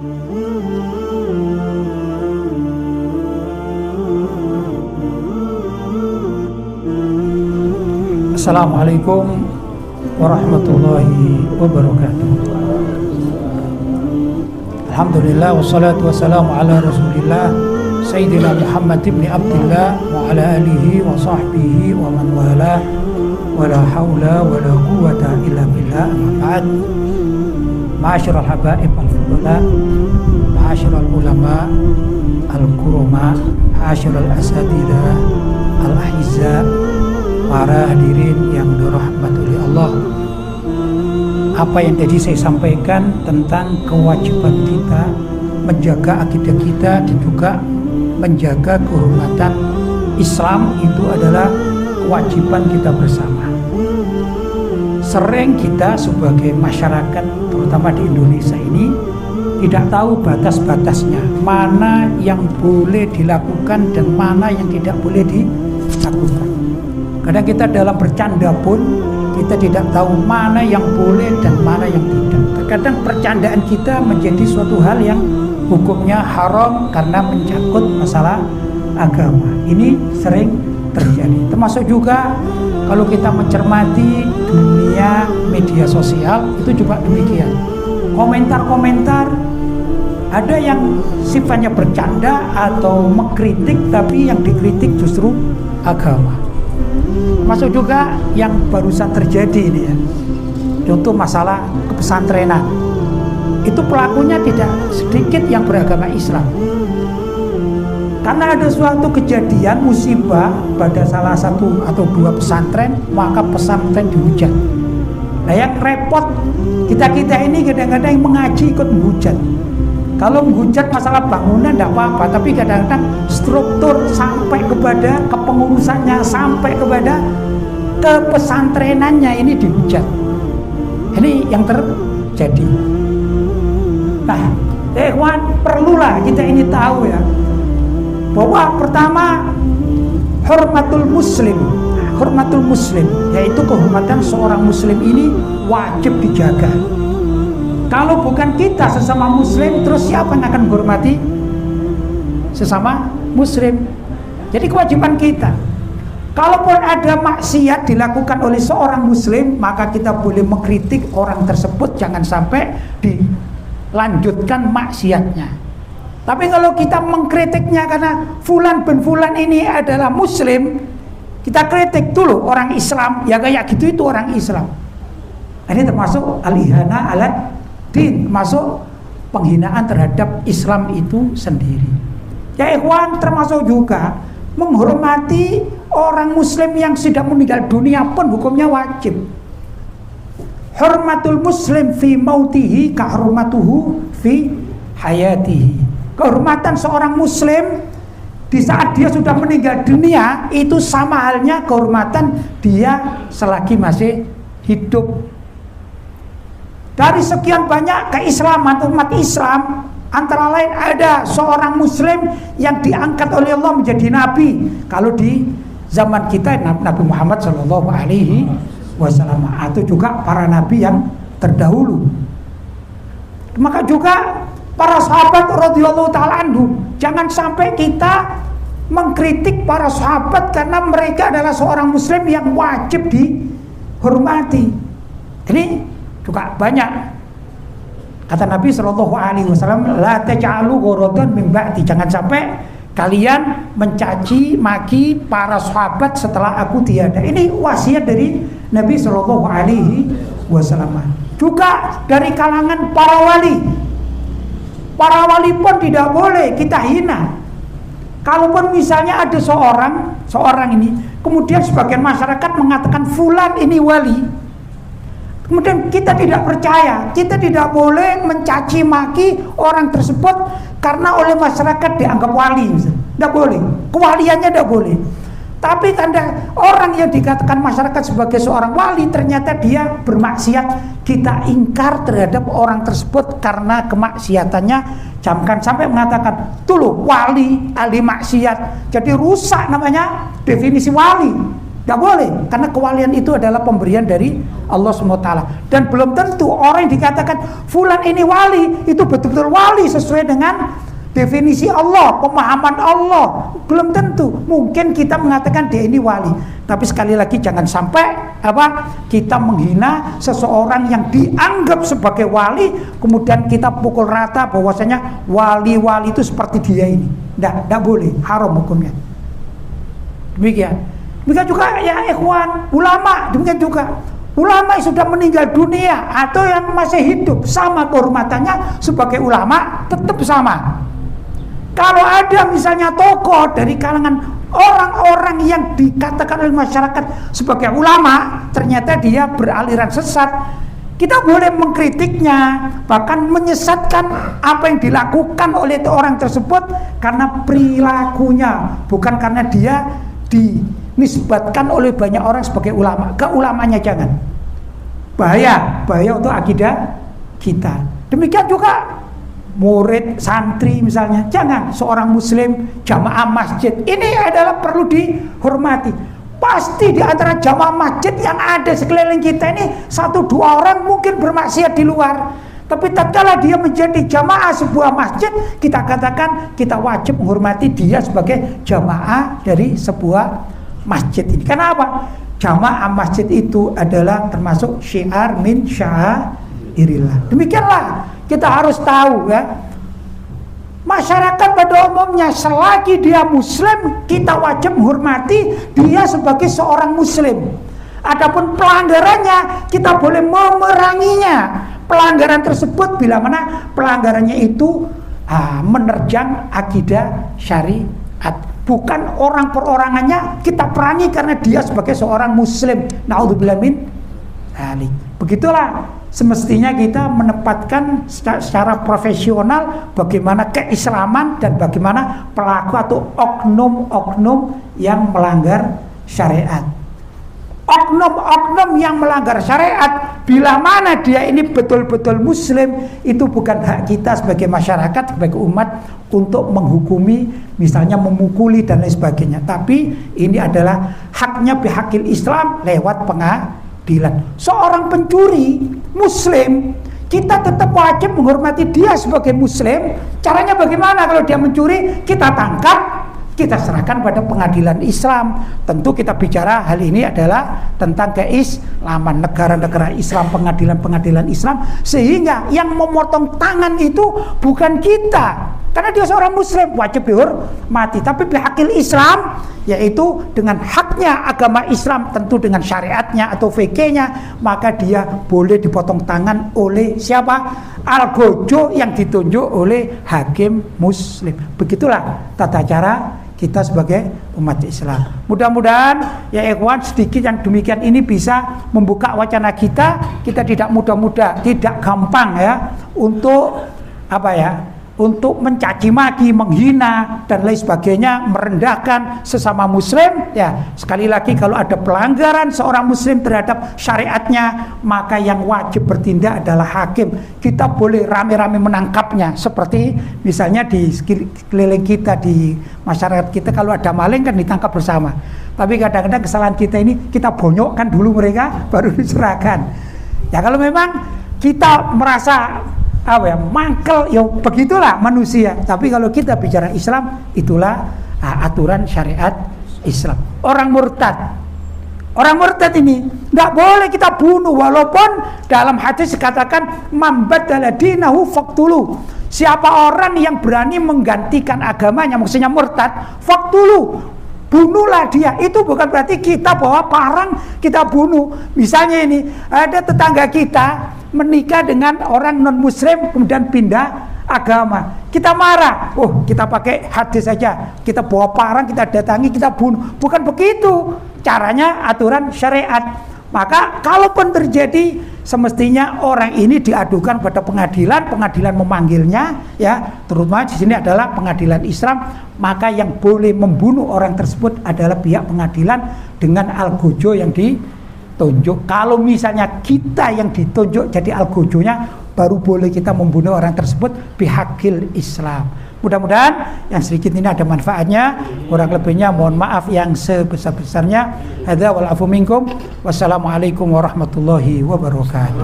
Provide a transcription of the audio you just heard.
Assalamualaikum warahmatullahi wabarakatuh. Alhamdulillah wassalatu wassalamu ala rasulillah Sayyidina Muhammad ibn Abdillah wa ala alihi wa sahbihi wa man wala wa la hawla wa la quwwata illa billah. Amma ba'd. Ma'asyiral habaib al-fudala, ma'asyiral ulama al-kurama, ma'asyiral asatidzah al-ahizza, para hadirin yang dirahmati oleh Allah. Apa yang tadi saya sampaikan tentang kewajiban kita menjaga akidah kita dan juga menjaga kehormatan Islam itu adalah kewajiban kita bersama. Sering kita sebagai masyarakat terutama di Indonesia ini tidak tahu batas-batasnya, mana yang boleh dilakukan dan mana yang tidak boleh dilakukan. Kadang kita dalam bercanda pun kita tidak tahu mana yang boleh dan mana yang tidak. Terkadang percandaan kita menjadi suatu hal yang hukumnya haram karena menyangkut masalah agama. Ini sering terjadi. Termasuk juga kalau kita mencermati dunia media sosial itu juga demikian. Komentar-komentar ada yang sifatnya bercanda atau mengkritik, tapi yang dikritik justru agama. Masuk juga yang barusan terjadi ini ya, contoh masalah kepesantrenan. Itu pelakunya tidak sedikit yang beragama Islam. Karena ada suatu kejadian musibah pada salah satu atau dua pesantren, maka pesantren dihujat. Nah yang repot kita ini kadang-kadang yang mengaji ikut menghujat. Kalau menghujat masalah bangunan tidak apa-apa, tapi kadang-kadang struktur sampai kepada kepengurusannya, sampai kepada kepesantrenannya ini dihujat. Ini yang terjadi. Nah, ikhwan, perlulah kita ini tahu ya, bahwa pertama hormatul muslim, yaitu kehormatan seorang muslim ini wajib dijaga. Kalau bukan kita sesama muslim, terus siapa yang akan menghormati sesama muslim? Jadi kewajiban kita. Kalaupun ada maksiat dilakukan oleh seorang muslim, maka kita boleh mengkritik orang tersebut, jangan sampai dilanjutkan maksiatnya. Tapi kalau kita mengkritiknya karena fulan bin fulan ini adalah muslim, kita kritik dulu orang Islam, ya kayak gitu itu orang Islam. Ini termasuk al-ihana alat din, masuk penghinaan terhadap Islam itu sendiri. Ya ikhwan, termasuk juga menghormati orang muslim yang sudah meninggal dunia pun hukumnya wajib. Hormatul muslim fi mautihi ka hurmatuhu fi hayatihi. Kehormatan seorang muslim di saat dia sudah meninggal dunia itu sama halnya kehormatan dia selagi masih hidup. Dari sekian banyak keislaman umat Islam, antara lain ada seorang muslim yang diangkat oleh Allah menjadi nabi. Kalau di zaman kita Nabi Muhammad SAW, atau juga para nabi yang terdahulu. Maka juga para sahabat radhiyallahu taala anhu, jangan sampai kita mengkritik para sahabat karena mereka adalah seorang muslim yang wajib dihormati. Ini juga banyak. Kata Nabi SAW, la taj'alu ghuradan min ba'di, jangan sampai kalian mencaci maki para sahabat setelah aku tiada. Ini wasiat dari Nabi SAW. Juga dari kalangan para wali. Para wali pun tidak boleh kita hina. Kalaupun misalnya ada seorang ini, kemudian sebagian masyarakat mengatakan fulan ini wali, kemudian kita tidak percaya, kita tidak boleh mencaci maki orang tersebut karena oleh masyarakat dianggap wali. Tidak boleh, kewaliannya tidak boleh. Tapi karena orang yang dikatakan masyarakat sebagai seorang wali, ternyata dia bermaksiat, kita ingkar terhadap orang tersebut karena kemaksiatannya. Jangan sampai mengatakan tuh loh wali ahli maksiat, jadi rusak namanya definisi wali. Tidak boleh, karena kewalian itu adalah pemberian dari Allah SWT. Dan belum tentu orang yang dikatakan fulan ini wali itu betul-betul wali sesuai dengan definisi Allah, pemahaman Allah. Belum tentu. Mungkin kita mengatakan dia ini wali, tapi sekali lagi jangan sampai kita menghina seseorang yang dianggap sebagai wali, kemudian kita pukul rata bahwasanya wali-wali itu seperti dia ini. Tidak boleh, haram hukumnya. Demikian juga ya ikhwan, ulama demikian juga. Ulama yang sudah meninggal dunia atau yang masih hidup sama kehormatannya sebagai ulama, tetap sama. Kalau ada misalnya tokoh dari kalangan orang-orang yang dikatakan oleh masyarakat sebagai ulama, ternyata dia beraliran sesat, kita boleh mengkritiknya, bahkan menyesatkan apa yang dilakukan oleh orang tersebut karena perilakunya, bukan karena dia dinisbatkan oleh banyak orang sebagai ulama. Keulamanya jangan. Bahaya untuk akidah kita. Demikian juga murid, santri misalnya, jangan. Seorang muslim, jamaah masjid, ini adalah perlu dihormati. Pasti di antara jamaah masjid yang ada sekeliling kita ini 1-2 orang mungkin bermaksiat di luar, tapi tatkala dia menjadi jamaah sebuah masjid, kita katakan kita wajib menghormati dia sebagai jamaah dari sebuah masjid ini. Kenapa? Jamaah masjid itu adalah termasuk syiar min sya'airillah. Demikianlah kita harus tahu ya. Masyarakat pada umumnya selagi dia muslim, kita wajib menghormati dia sebagai seorang muslim. Adapun pelanggarannya, kita boleh memeranginya. Pelanggaran tersebut bila mana pelanggarannya itu menerjang akidah syariat. Bukan orang perorangannya kita perangi karena dia sebagai seorang muslim. Naudzubillah min dzalik. Begitulah semestinya kita menempatkan secara profesional bagaimana keislaman dan bagaimana pelaku atau oknum-oknum yang melanggar syariat. Oknum-oknum yang melanggar syariat, bila mana dia ini betul-betul muslim, itu bukan hak kita sebagai masyarakat, sebagai umat untuk menghukumi, misalnya memukuli dan lain sebagainya. Tapi ini adalah haknya pihakil Islam lewat pengadilan. Seorang pencuri muslim, kita tetap wajib menghormati dia sebagai muslim. Caranya bagaimana? Kalau dia mencuri, kita tangkap, kita serahkan pada pengadilan Islam. Tentu kita bicara hal ini adalah tentang keislaman, negara-negara Islam, pengadilan-pengadilan Islam, sehingga yang memotong tangan itu bukan kita, karena dia seorang muslim, wajib dihormati. Tapi pihakil Islam, yaitu dengan haknya agama Islam, tentu dengan syariatnya atau fikihnya, maka dia boleh dipotong tangan oleh siapa? Algojo yang ditunjuk oleh hakim muslim. Begitulah tata cara kita sebagai umat Islam. Mudah-mudahan ya ikhwan, sedikit yang demikian ini bisa membuka wacana kita. Kita tidak mudah-mudah, tidak gampang ya untuk untuk mencaci maki, menghina dan lain sebagainya, merendahkan sesama muslim. Ya, sekali lagi kalau ada pelanggaran seorang muslim terhadap syariatnya, maka yang wajib bertindak adalah hakim. Kita boleh rame-rame menangkapnya, seperti misalnya di sekeliling kita, di masyarakat kita, kalau ada maling kan ditangkap bersama. Tapi kadang-kadang kesalahan kita ini, kita bonyokkan dulu mereka baru diserahkan. Ya kalau memang kita merasa mangkel, ya begitulah manusia. Tapi kalau kita bicara Islam, itulah aturan syariat Islam. Orang murtad ini tidak boleh kita bunuh, walaupun dalam hadis dikatakan mambadala dinahu faqtulu. Siapa orang yang berani menggantikan agamanya, maksudnya murtad, faqtulu, bunuhlah dia. Itu bukan berarti kita bawa parang kita bunuh. Misalnya ini ada tetangga kita menikah dengan orang non muslim kemudian pindah agama, kita marah, kita pakai hadis saja, kita bawa parang, kita datangi, kita bunuh. Bukan begitu caranya aturan syariat. Maka kalaupun terjadi, semestinya orang ini diadukan pada pengadilan, pengadilan memanggilnya, ya, terutama di sini adalah pengadilan Islam. Maka yang boleh membunuh orang tersebut adalah pihak pengadilan dengan algojo yang ditunjuk. Kalau misalnya kita yang ditunjuk jadi algojonya, baru boleh kita membunuh orang tersebut bihaqil Islam. Mudah-mudahan yang sedikit ini ada manfaatnya, kurang lebihnya mohon maaf yang sebesar-besarnya. Hadza wal afu minkum. Wassalamualaikum warahmatullahi wabarakatuh.